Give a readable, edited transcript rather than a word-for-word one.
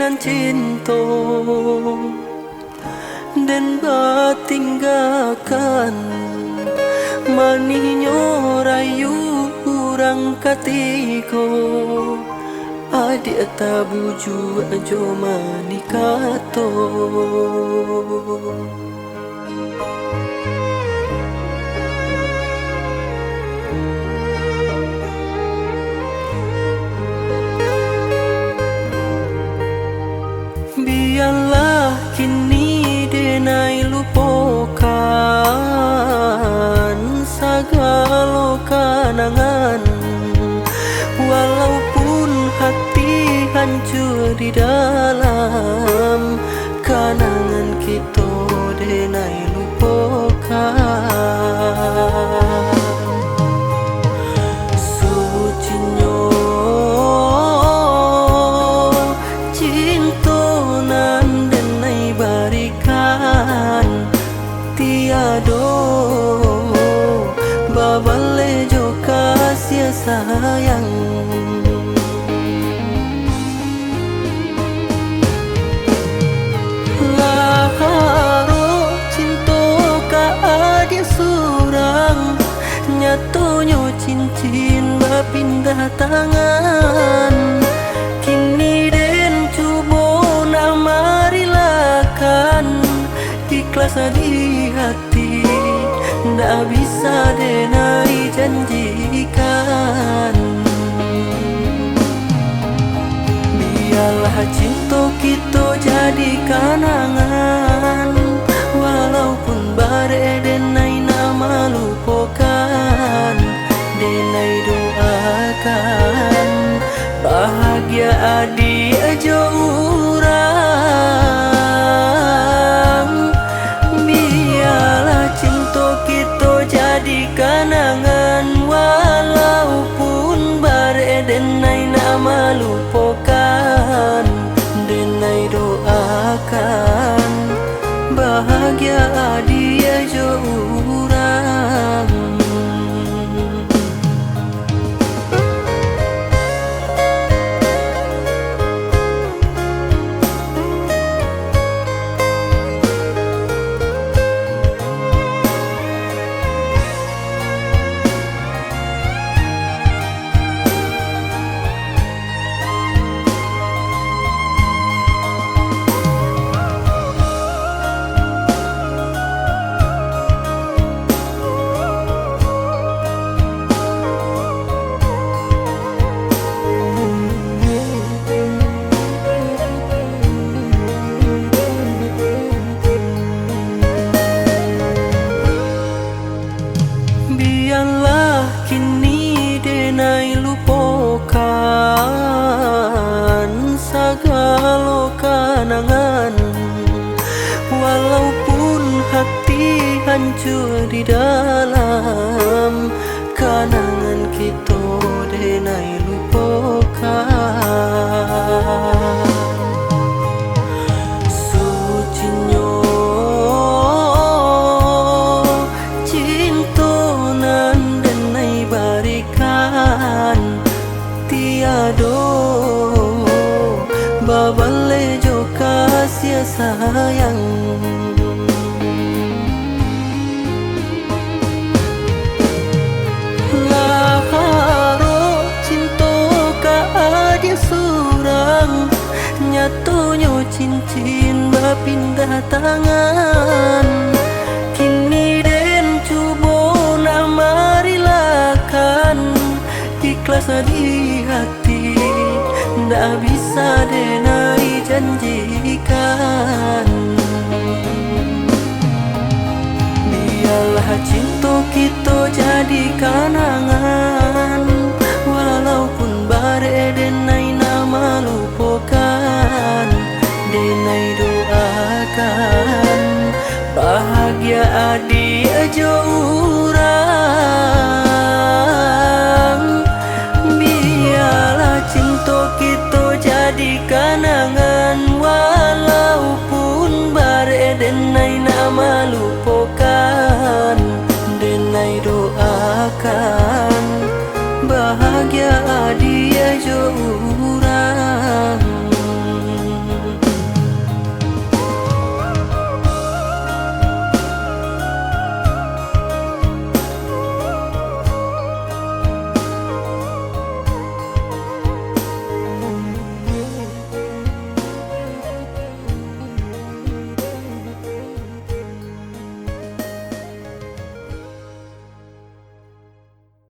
dengan cinta dan tinggalkan maninyo rayu urang katiko adik tabuju ajo manikato. Biarlah kini denai lupakan segala kenangan, walaupun hati hancur di dalam kenangan kita denai lupakan. Sucinyo cinta nan denai barikan tiado babale jo kasih sayang. Laharo cinta ka adik surang nyatonyo cincin berpindah tangan. Kini den cubo nama rilakan ikhlas di hati ndak bisa denai janjikan. Biarlah cinta kita jadi kenangan, walaupun bare denai nama lupakan. Denai doakan bahagia adik aja urang. Biarlah cinta kita jadi kenangan, walaupun bare denai nama lupakan. Denai doakan bahagia adik aja urang. Biarlah kini denai lupakan segala kenangan, walaupun hati hancur di dalam kenangan kita denai lupakan. Sucinyo tiado babale jo kasih sayang. Laharo cinta ka adik surang nyatonyo cincin berpindah tangan. Kini den cubo nama rilakan ikhlas di hati ndak bisa denai janjikan. Biarlah cinta kita jadi kenangan,